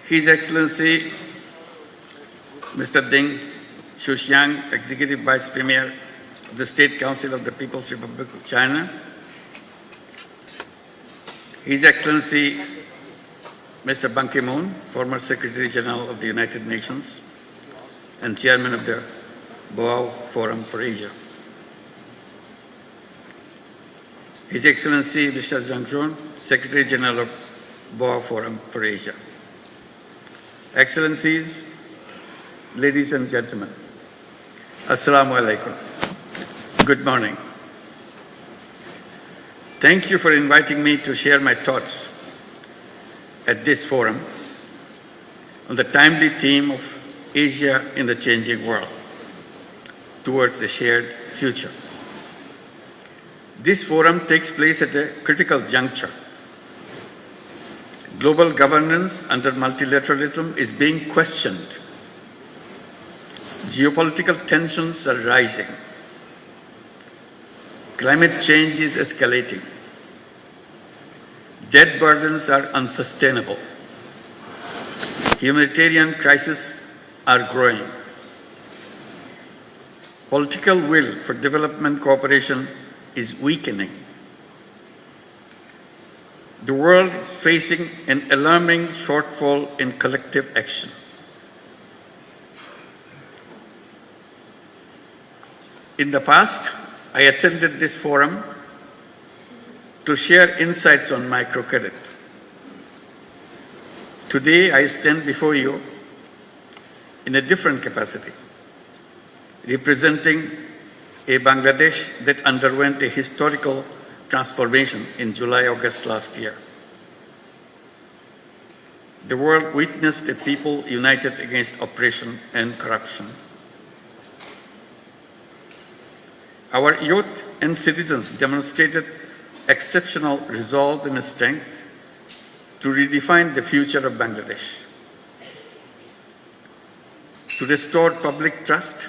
His Excellency Mr. Deng Xuxiang, Executive Vice Premier of the State Council of the People's Republic of China, His Excellency Mr. Ban Ki-moon, former Secretary General of the United Nations and Chairman of the Boao Forum for Asia, His Excellency Mr. Zhang Zhong, Secretary General of Boao Forum for Asia, Excellencies, ladies and gentlemen, Assalamu alaikum. Good morning. Thank you for inviting me to share my thoughts at this forum on the timely theme of Asia in the changing world towards a shared future. This forum takes place at a critical juncture. Global governance under multilateralism is being questioned. Geopolitical tensions are rising. Climate change is escalating. Debt burdens are unsustainable. Humanitarian crises are growing. Political will for development cooperation is weakening. The world is facing an alarming shortfall in collective action. In the past, I attended this forum to share insights on microcredit. Today, I stand before you in a different capacity, representing a Bangladesh that underwent a historical transformation in July-August last year. The world witnessed a people united against oppression and corruption. Our youth and citizens demonstrated exceptional resolve and strength to redefine the future of Bangladesh. To restore public trust,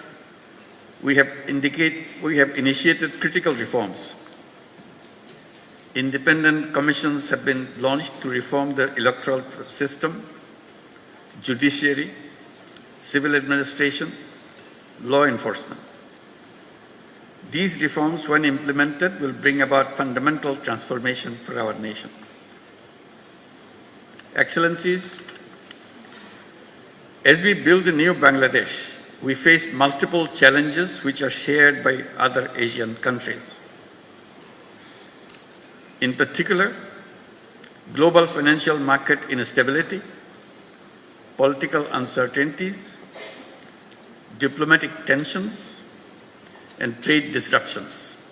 we have initiated critical reforms. Independent commissions have been launched to reform the electoral system, judiciary, civil administration, law enforcement. These reforms, when implemented, will bring about fundamental transformation for our nation. Excellencies, as we build a new Bangladesh, we face multiple challenges which are shared by other Asian countries. In particular, global financial market instability, political uncertainties, diplomatic tensions, and trade disruptions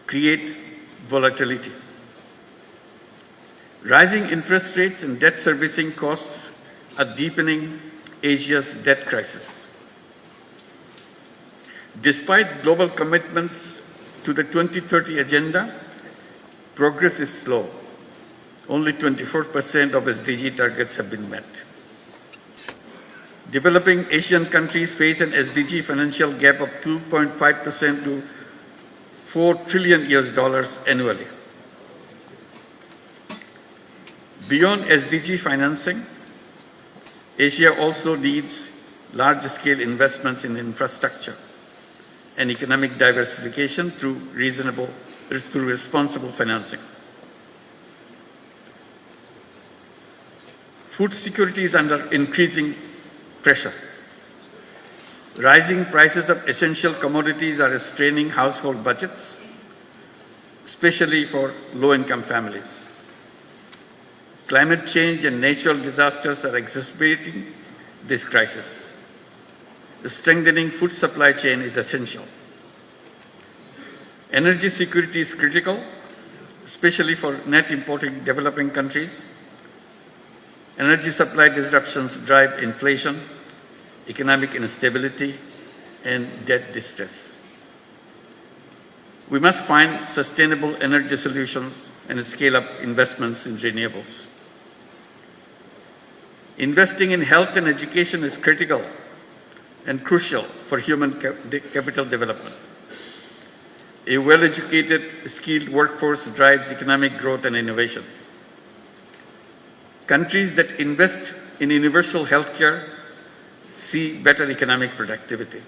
create volatility. Rising interest rates and debt servicing costs are deepening Asia's debt crisis. Despite global commitments to the 2030 agenda, progress is slow. Only 24% of SDG targets have been met. Developing Asian countries face an SDG financial gap of 2.5% to $4 trillion annually. Beyond SDG financing, Asia also needs large-scale investments in infrastructure and economic diversification through responsible financing. Food security is under increasing pressure. Rising prices of essential commodities are straining household budgets, especially for low-income families. Climate change and natural disasters are exacerbating this crisis. The strengthening food supply chain is essential. Energy security is critical, especially for net importing developing countries. Energy supply disruptions drive inflation, economic instability, and debt distress. We must find sustainable energy solutions and scale up investments in renewables. Investing in health and education is critical and crucial for human capital development. A well-educated, skilled workforce drives economic growth and innovation. Countries that invest in universal healthcare see better economic productivity.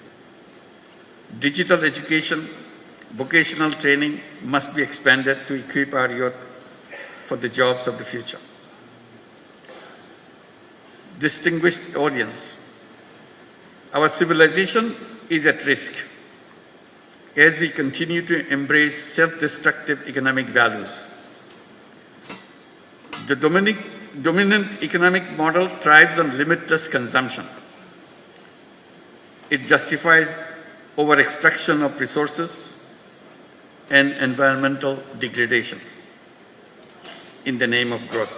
Digital education, vocational training must be expanded to equip our youth for the jobs of the future. Distinguished audience, our civilization is at risk as we continue to embrace self-destructive economic values. The dominant economic model thrives on limitless consumption. It justifies over-extraction of resources and environmental degradation in the name of growth.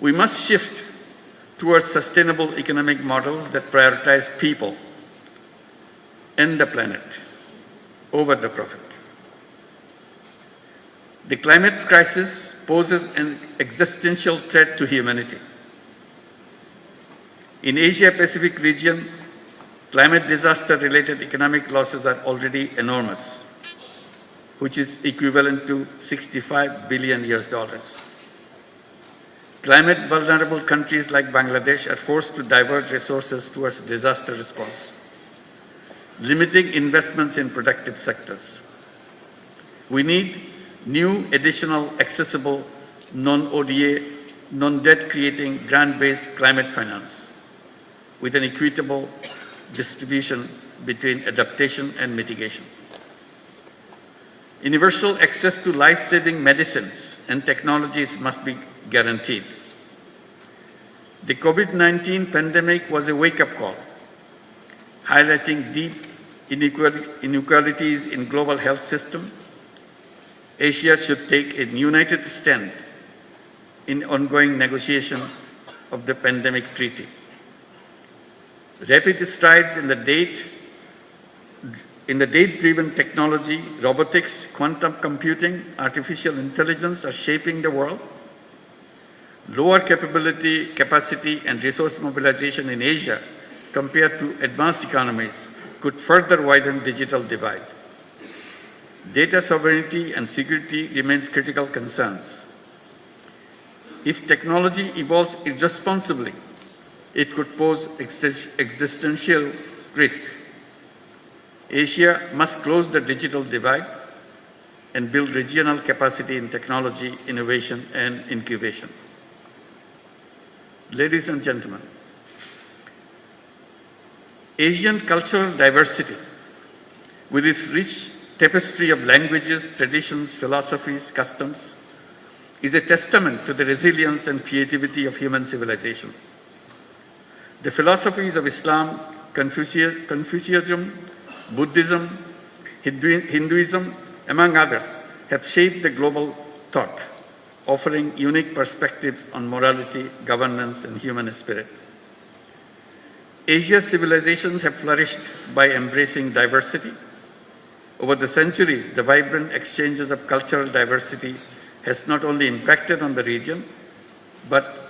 We must shift towards sustainable economic models that prioritize people and the planet over the profit. The climate crisis poses an existential threat to humanity. In Asia-Pacific region, climate disaster-related economic losses are already enormous, which is equivalent to $65 billion. Climate vulnerable countries like Bangladesh are forced to divert resources towards disaster response, limiting investments in productive sectors. We need new, additional, accessible, non-ODA, non-debt creating, grant-based climate finance with an equitable distribution between adaptation and mitigation. Universal access to life-saving medicines and technologies must be guaranteed. The COVID-19 pandemic was a wake-up call, highlighting deep inequalities in global health system. Asia should take a united stand in ongoing negotiation of the pandemic treaty. Rapid strides in the data-driven technology, robotics, quantum computing, artificial intelligence are shaping the world. Lower capacity and resource mobilization in Asia compared to advanced economies could further widen digital divide. Data sovereignty and security remains critical concerns. If technology evolves irresponsibly, it could pose existential risk. Asia must close the digital divide and build regional capacity in technology, innovation, and incubation. Ladies and gentlemen, Asian cultural diversity, with its rich tapestry of languages, traditions, philosophies, customs, is a testament to the resilience and creativity of human civilization. The philosophies of Islam, Confucianism, Buddhism, Hinduism, among others, have shaped the global thought, offering unique perspectives on morality, governance, and human spirit. Asia's civilizations have flourished by embracing diversity. Over the centuries, the vibrant exchanges of cultural diversity has not only impacted on the region, but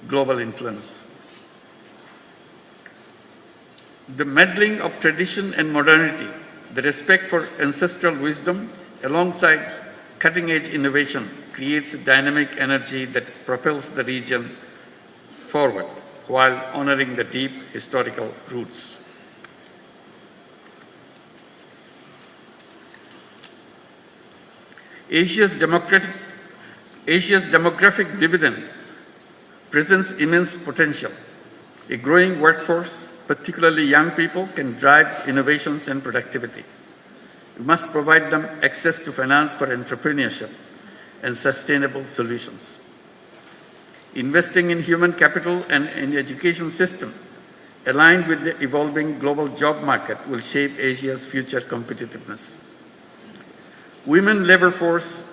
global influence. The melding of tradition and modernity, the respect for ancestral wisdom, alongside cutting-edge innovation, creates a dynamic energy that propels the region forward while honoring the deep historical roots. Asia's demographic dividend presents immense potential. A growing workforce, particularly young people, can drive innovations and productivity. We must provide them access to finance for entrepreneurship and sustainable solutions. Investing in human capital and in education system aligned with the evolving global job market will shape Asia's future competitiveness. Women's labor force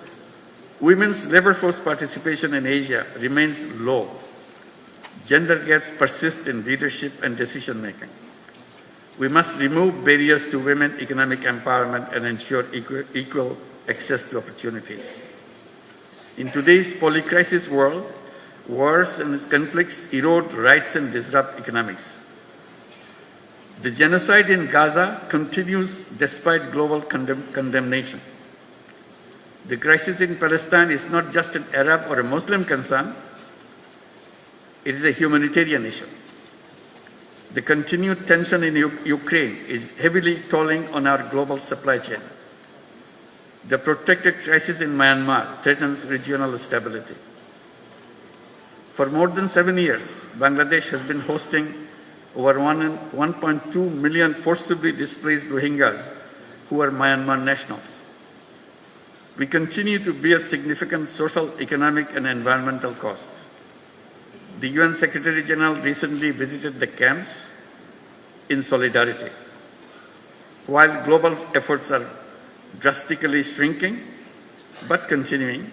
participation in Asia remains low. Gender gaps persist in leadership and decision making. We must remove barriers to women economic empowerment and ensure equal access to opportunities. In today's polycrisis world, wars and conflicts erode rights and disrupt economics. The genocide in Gaza continues despite global condemnation. The crisis in Palestine is not just an Arab or a Muslim concern, it is a humanitarian issue. The continued tension in Ukraine is heavily tolling on our global supply chain. The protracted crisis in Myanmar threatens regional stability. For more than 7 years, Bangladesh has been hosting over 1.2 million forcibly displaced Rohingyas who are Myanmar nationals. We continue to bear significant social, economic, and environmental costs. The UN Secretary General recently visited the camps in solidarity. While global efforts are drastically shrinking but continuing,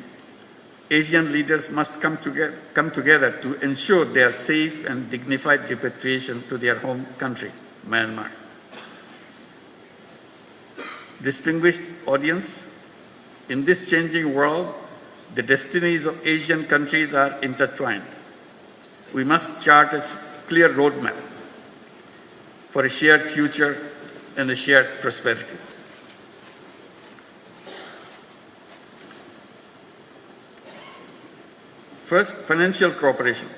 Asian leaders must come together to ensure their safe and dignified repatriation to their home country, Myanmar. Distinguished audience, in this changing world, the destinies of Asian countries are intertwined. We must chart a clear roadmap for a shared future and a shared prosperity. First, financial cooperation.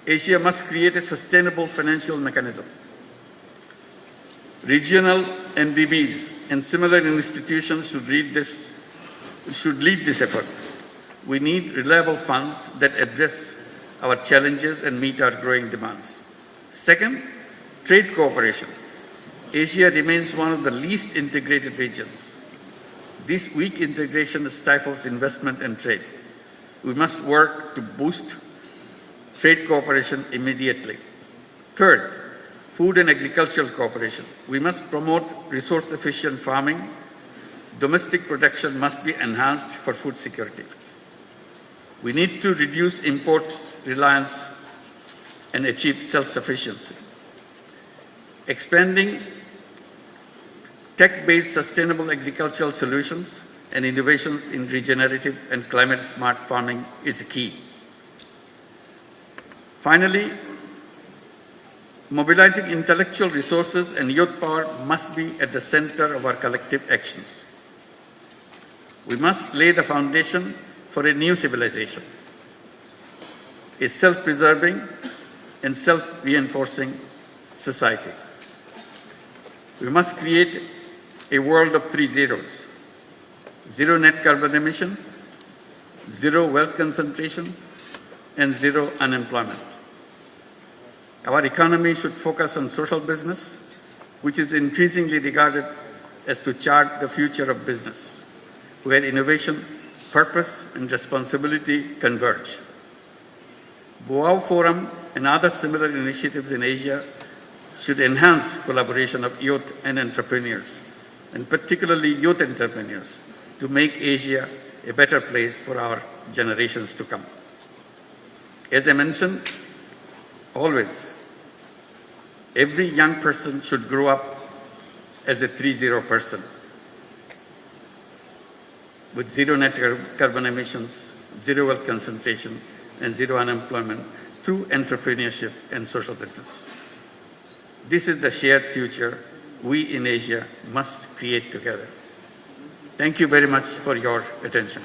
Asia must create a sustainable financial mechanism. Regional NDBs and similar institutions should lead this effort. We need reliable funds that address our challenges and meet our growing demands. Second, trade cooperation. Asia remains one of the least integrated regions. This weak integration stifles investment and trade. We must work to boost trade cooperation immediately. Third, food and agricultural cooperation. We must promote resource-efficient farming. Domestic production must be enhanced for food security. We need to reduce imports reliance and achieve self-sufficiency. Expanding tech-based sustainable agricultural solutions and innovations in regenerative and climate-smart farming is key. Finally, mobilizing intellectual resources and youth power must be at the center of our collective actions. We must lay the foundation for a new civilization, a self-preserving and self-reinforcing society. We must create a world of 3 zeros: zero net carbon emission, zero wealth concentration, and zero unemployment. Our economy should focus on social business, which is increasingly regarded as to chart the future of business, where innovation, purpose, and responsibility converge. Boao Forum and other similar initiatives in Asia should enhance collaboration of youth and entrepreneurs, and particularly youth entrepreneurs, to make Asia a better place for our generations to come. As I mentioned, always, every young person should grow up as a 3-0 person with zero net carbon emissions, zero wealth concentration, and zero unemployment through entrepreneurship and social business. This is the shared future we in Asia must create together. Thank you very much for your attention.